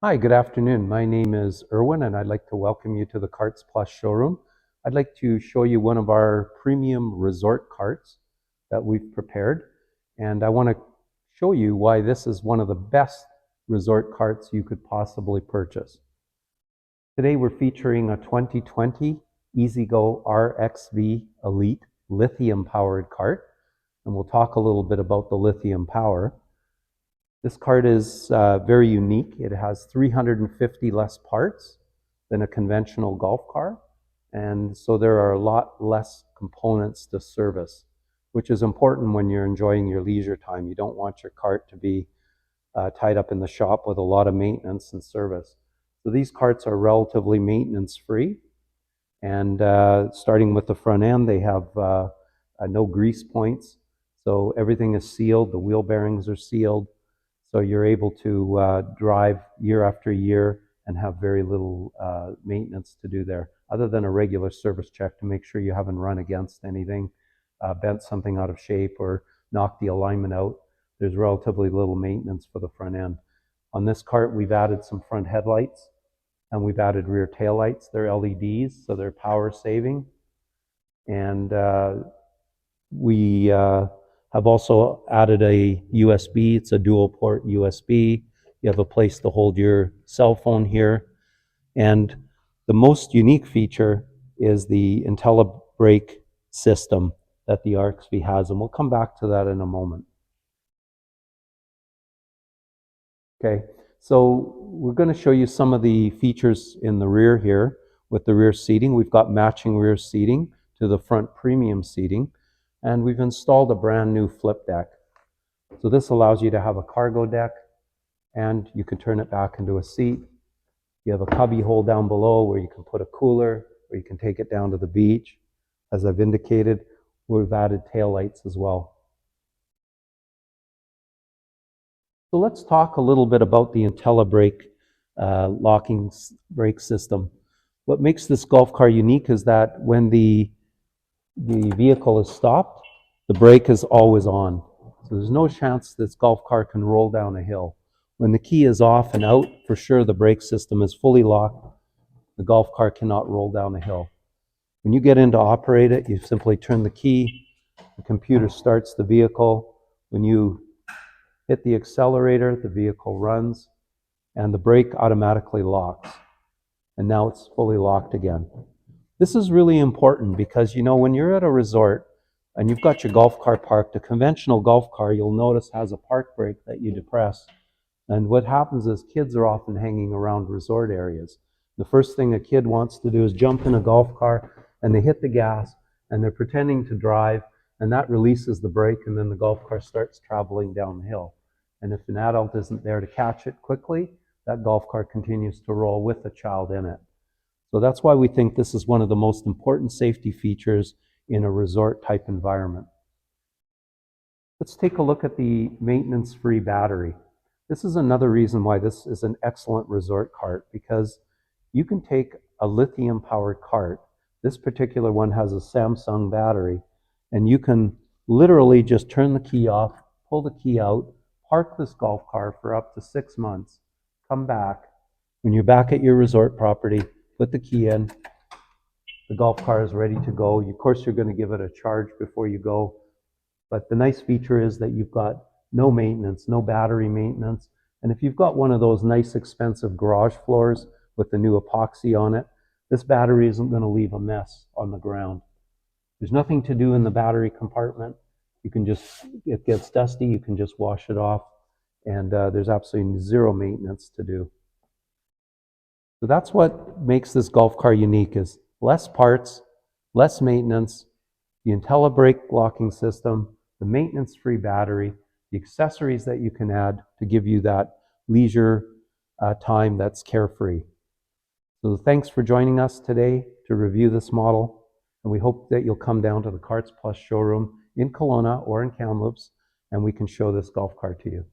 Hi, good afternoon. My name is Erwin and I'd like to welcome you to the CartsPlus showroom. I'd like to show you one of our premium resort carts that we've prepared. And I want to show you why this is one of the best resort carts you could possibly purchase. Today we're featuring a 2020 EZGO RXV ELiTE lithium powered cart. And we'll talk a little bit about the lithium power. This cart is very unique. It has 350 less parts than a conventional golf car. And so there are a lot less components to service, which is important when you're enjoying your leisure time. You don't want your cart to be tied up in the shop with a lot of maintenance and service. So these carts are relatively maintenance free. And starting with the front end, they have no grease points. So everything is sealed. The wheel bearings are sealed. So you're able to drive year after year and have very little maintenance to do there, other than a regular service check to make sure you haven't run against anything, bent something out of shape, or knocked the alignment out. There's relatively little maintenance for the front end. On this cart, we've added some front headlights and we've added rear tail lights. They're LEDs, so they're power saving. And we have also added a USB. It's a dual port USB. You have a place to hold your cell phone here. And the most unique feature is the IntelliBrake system that the RXV has. And we'll come back to that in a moment. Okay, so we're going to show you some of the features in the rear here with the rear seating. We've got matching rear seating to the front premium seating. And we've installed a brand new flip deck. So this allows you to have a cargo deck and you can turn it back into a seat. You have a cubby hole down below where you can put a cooler, or you can take it down to the beach. As I've indicated, we've added tail lights as well. So let's talk a little bit about the IntelliBrake locking brake system. What makes this golf car unique is that when the vehicle is stopped, the brake is always on. So there's no chance this golf car can roll down a hill. When the key is off and out, for sure the brake system is fully locked. The golf car cannot roll down a hill. When you get in to operate it, you simply turn the key, the computer starts the vehicle. When you hit the accelerator, the vehicle runs, and the brake automatically locks. And now it's fully locked again. This is really important because, you know, when you're at a resort and you've got your golf car parked, a conventional golf car, you'll notice has a park brake that you depress. And what happens is kids are often hanging around resort areas. The first thing a kid wants to do is jump in a golf car and they hit the gas and they're pretending to drive, and that releases the brake, and then the golf car starts traveling down the hill. And if an adult isn't there to catch it quickly, that golf car continues to roll with a child in it. So that's why we think this is one of the most important safety features in a resort type environment. Let's take a look at the maintenance-free battery. This is another reason why this is an excellent resort cart, because you can take a lithium powered cart. This particular one has a Samsung battery, and you can literally just turn the key off, pull the key out, park this golf car for up to 6 months, come back. When you're back at your resort property, put the key in, the golf car is ready to go. Of course, you're going to give it a charge before you go. But the nice feature is that you've got no maintenance, no battery maintenance. And if you've got one of those nice expensive garage floors with the new epoxy on it, this battery isn't going to leave a mess on the ground. There's nothing to do in the battery compartment. You can just, it gets dusty, you can just wash it off, and there's absolutely zero maintenance to do. So that's what makes this golf car unique, is less parts, less maintenance, the IntelliBrake locking system, the maintenance-free battery, the accessories that you can add to give you that leisure time that's carefree. So thanks for joining us today to review this model, and we hope that you'll come down to the CartsPlus showroom in Kelowna or in Kamloops, and we can show this golf cart to you.